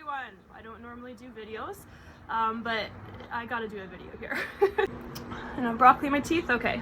everyone. I don't normally do videos, but I gotta do a video here. And I'm broccoli my teeth? Okay.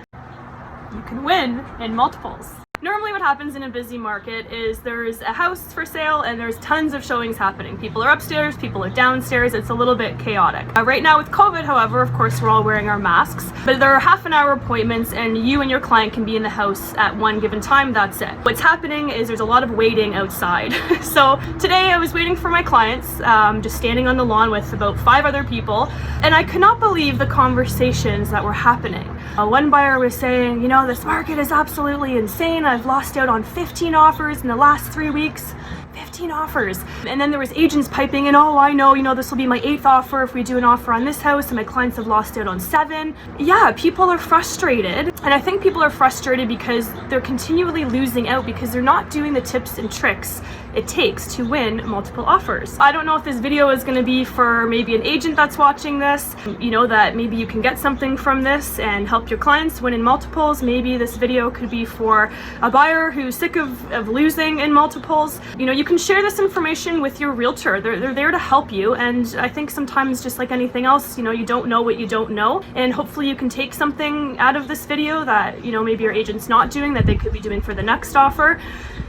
You can win in multiples. Normally what happens in a busy market is there's a house for sale and there's tons of showings happening. People are upstairs, people are downstairs, it's a little bit chaotic. Right now with COVID, however, of course we're all wearing our masks, but there are half-an-hour appointments and you and your client can be in the house at one given time, that's it. What's happening is there's a lot of waiting outside. So today I was waiting for my clients, just standing on the lawn with about 5 other people, and I could not believe the conversations that were happening. One buyer was saying, you know, this market is absolutely insane. I've lost out on 15 offers in the last 3 weeks. 15 offers. And then there was agents piping in, oh, I know, you know, this will be my 8th offer if we do an offer on this house, and my clients have lost out on 7. Yeah, people are frustrated. And I think people are frustrated because they're continually losing out because they're not doing the tips and tricks it takes to win multiple offers. I don't know if this video is going to be for maybe an agent that's watching this, you know, that maybe you can get something from this and help your clients win in multiples. Maybe this video could be for a buyer who's sick of losing in multiples. You know, you can share this information with your realtor. They're there to help you, and I think sometimes, just like anything else, you know, you don't know what you don't know, and hopefully you can take something out of this video that, you know, maybe your agent's not doing that they could be doing for the next offer.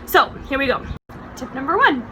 So here we go. Tip number 1.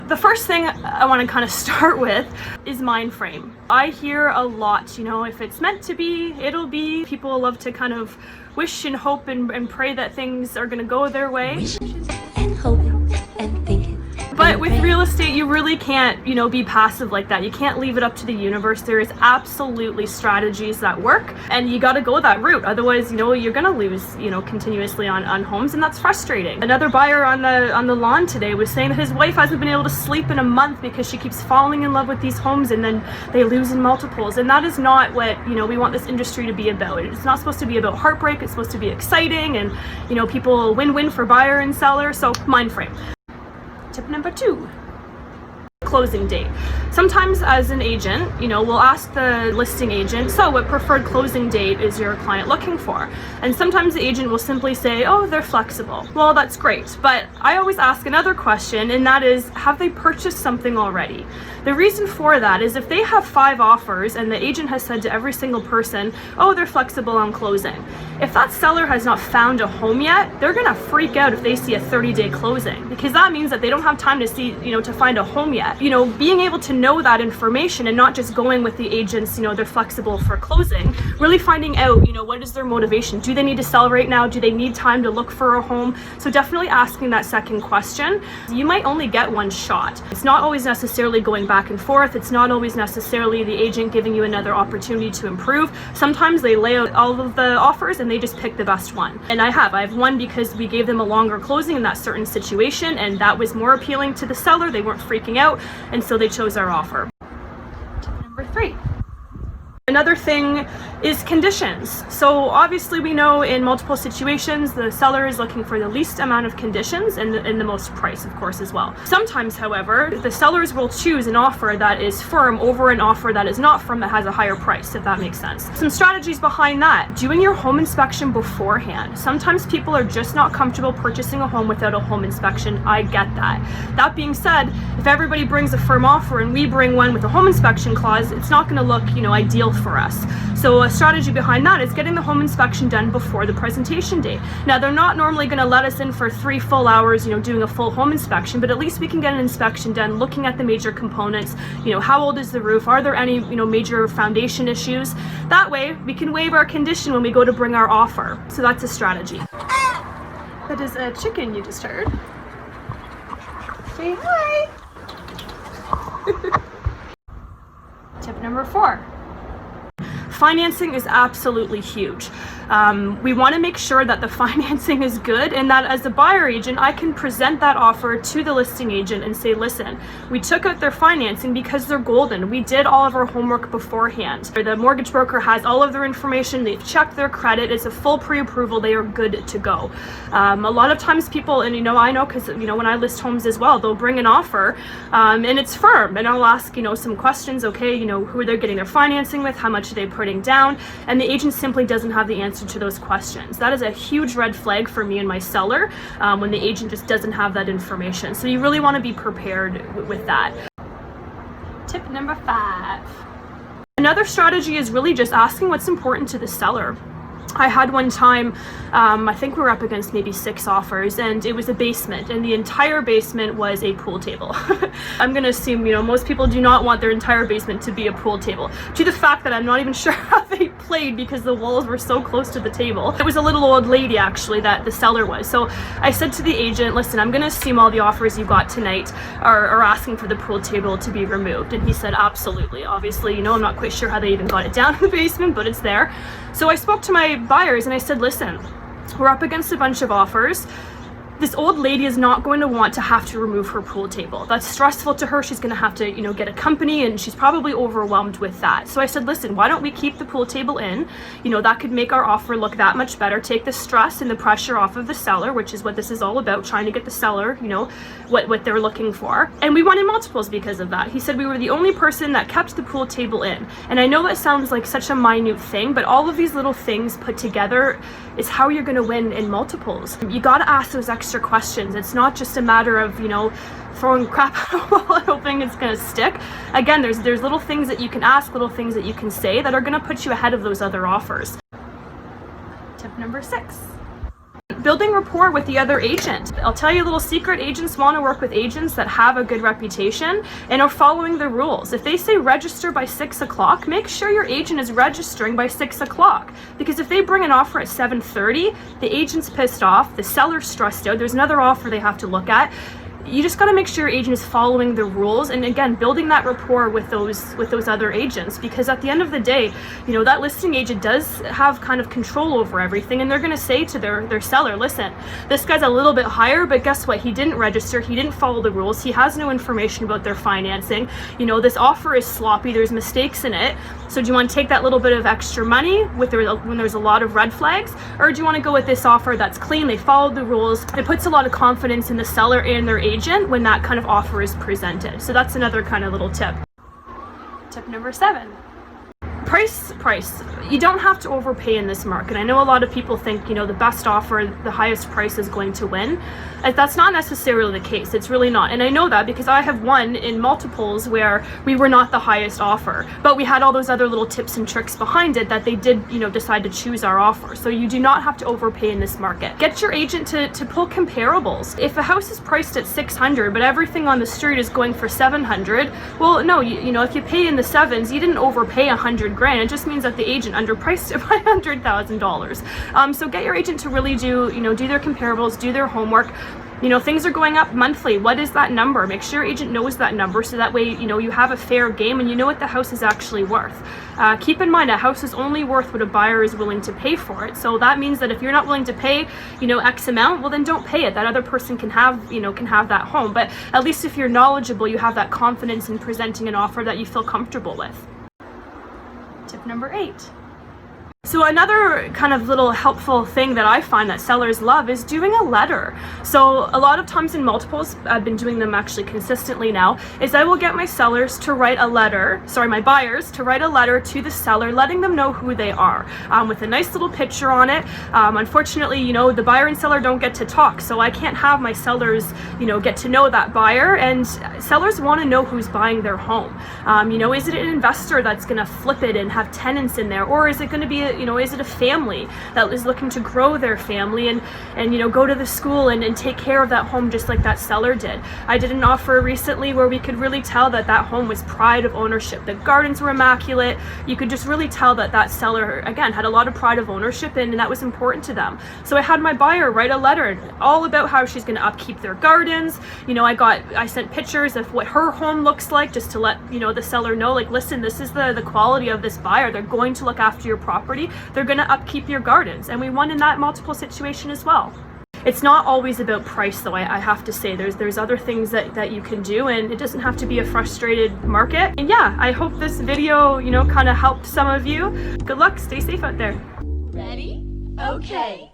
The first thing I want to kind of start with is Mindframe. I hear a lot, you know, if it's meant to be, it'll be. People love to kind of wish and hope and pray that things are going to go their way. Wishes and hoping and thinking. But with real estate, you really can't, you know, be passive like that. You can't leave it up to the universe. There is absolutely strategies that work, and you got to go that route. Otherwise, you know, you're going to lose, you know, continuously on homes, and that's frustrating. Another buyer on the lawn today was saying that his wife hasn't been able to sleep in a month because she keeps falling in love with these homes and then they lose in multiples. And that is not what, you know, we want this industry to be about. It's not supposed to be about heartbreak. It's supposed to be exciting and, you know, people win-win for buyer and seller. So Mindframe. Tip number 2, closing date. Sometimes as an agent, you know, we'll ask the listing agent, so what preferred closing date is your client looking for? And sometimes the agent will simply say, oh, they're flexible. Well, that's great, but I always ask another question, and that is, have they purchased something already? The reason for that is if they have 5 offers and the agent has said to every single person, oh, they're flexible on closing. If that seller has not found a home yet, they're gonna freak out if they see a 30-day closing, because that means that they don't have time to see, you know, to find a home yet. You know, being able to know that information and not just going with the agents, you know, they're flexible for closing, really finding out, you know, what is their motivation? Do they need to sell right now? Do they need time to look for a home? So definitely asking that second question. You might only get one shot. It's not always necessarily going back and forth. It's not always necessarily the agent giving you another opportunity to improve. Sometimes they lay out all of the offers and they just pick the best one. And I have one because we gave them a longer closing in that certain situation, and that was more appealing to the seller. They weren't freaking out, and so they chose our offer. Tip number 3. Another thing is conditions. So obviously we know in multiple situations the seller is looking for the least amount of conditions and the most price, of course, as well. Sometimes, however, the sellers will choose an offer that is firm over an offer that is not firm, that has a higher price, if that makes sense. Some strategies behind that: doing your home inspection beforehand. Sometimes people are just not comfortable purchasing a home without a home inspection. I get that. That being said, if everybody brings a firm offer and we bring one with a home inspection clause, it's not going to look, you know, ideal for us. So a strategy behind that is getting the home inspection done before the presentation date. Now, they're not normally going to let us in for 3 full hours, you know, doing a full home inspection, but at least we can get an inspection done looking at the major components. You know, how old is the roof? Are there any, you know, major foundation issues? That way we can waive our condition when we go to bring our offer. So that's a strategy. That is a chicken you just heard. Say hi. Tip number 4. Financing is absolutely huge. We want to make sure that the financing is good, and that as a buyer agent, I can present that offer to the listing agent and say, listen, we took out their financing because they're golden. We did all of our homework beforehand. The mortgage broker has all of their information. They've checked their credit. It's a full pre-approval. They are good to go. A lot of times people, and you know, I know because, you know, when I list homes as well, they'll bring an offer and it's firm, and I'll ask, you know, some questions. Okay, you know, who they're getting their financing with, how much are they putting down, and the agent simply doesn't have the answer to those questions. That is a huge red flag for me and my seller when the agent just doesn't have that information. So you really want to be prepared with that. number 5. Another strategy is really just asking what's important to the seller. I had one time, I think we were up against maybe 6 offers, and it was a basement, and the entire basement was a pool table. I'm gonna assume, most people do not want their entire basement to be a pool table, to the fact that I'm not even sure how they played because the walls were so close to the table. It was a little old lady, actually, that the seller was. So I said to the agent, listen, I'm gonna assume all the offers you got tonight are asking for the pool table to be removed. And he said, absolutely. Obviously, I'm not quite sure how they even got it down in the basement, but it's there. So I spoke to my buyers and I said, listen, we're up against a bunch of offers. This old lady is not going to want to have to remove her pool table. That's stressful to her. She's going to have to, get a company, and she's probably overwhelmed with that. So I said, listen, why don't we keep the pool table in? That could make our offer look that much better, take the stress and the pressure off of the seller, which is what this is all about, trying to get the seller, what they're looking for. And we won in multiples because of that. He said we were the only person that kept the pool table in. And I know that sounds like such a minute thing, but all of these little things put together is how you're going to win in multiples. You got to ask those extra questions. It's not just a matter of, throwing crap at a wall and hoping it's going to stick. Again, there's little things that you can ask, little things that you can say that are going to put you ahead of those other offers. Tip number 6. Building rapport with the other agent. I'll tell you a little secret. Agents want to work with agents that have a good reputation and are following the rules. If they say register by 6 o'clock, make sure your agent is registering by 6 o'clock. Because if they bring an offer at 7:30, the agent's pissed off, the seller's stressed out, there's another offer they have to look at. You just got to make sure your agent is following the rules, and again, building that rapport with those other agents, because at the end of the day, that listing agent does have kind of control over everything, and they're going to say to their seller, listen, this guy's a little bit higher, but guess what? He didn't register, he didn't follow the rules, he has no information about their financing, this offer is sloppy, there's mistakes in it. So do you want to take that little bit of extra money when there's a lot of red flags, or do you want to go with this offer that's clean, they followed the rules? It puts a lot of confidence in the seller and their agent when that kind of offer is presented. So that's another kind of little tip. Tip number 7. Price. You don't have to overpay in this market. I know a lot of people think, the best offer, the highest price is going to win. That's not necessarily the case. It's really not. And I know that because I have won in multiples where we were not the highest offer, but we had all those other little tips and tricks behind it that they did, decide to choose our offer. So you do not have to overpay in this market. Get your agent to pull comparables. If a house is priced at 600, but everything on the street is going for 700, well, no, if you pay in the sevens, you didn't overpay 100 grand. It just means that the agent underpriced it by $100,000. So get your agent to really do their comparables, do their homework. Things are going up monthly. What is that number? Make sure your agent knows that number, so that way, you have a fair game and you know what the house is actually worth. Keep in mind, a house is only worth what a buyer is willing to pay for it. So that means that if you're not willing to pay, X amount, well, then don't pay it. That other person can have that home. But at least if you're knowledgeable, you have that confidence in presenting an offer that you feel comfortable with. Tip number 8. So another kind of little helpful thing that I find that sellers love is doing a letter. So a lot of times in multiples, I've been doing them actually consistently now, is I will get my buyers to write a letter to the seller, letting them know who they are, with a nice little picture on it. Unfortunately, the buyer and seller don't get to talk, so I can't have my sellers, get to know that buyer, and sellers want to know who's buying their home. Is it an investor that's going to flip it and have tenants in there, or is it going to be is it a family that is looking to grow their family and go to the school and take care of that home just like that seller did? I did an offer recently where we could really tell that home was pride of ownership. The gardens were immaculate. You could just really tell that seller, again, had a lot of pride of ownership, and that was important to them. So I had my buyer write a letter all about how she's going to upkeep their gardens. I sent pictures of what her home looks like, just to let the seller know, like, listen, this is the quality of this buyer. They're going to look after your property. They're going to upkeep your gardens. And we won in that multiple situation as well. It's not always about price, though. I have to say there's other things that you can do, and it doesn't have to be a frustrated market. And yeah, I hope this video, kind of helped some of you. Good luck. Stay safe out there. Ready? Okay.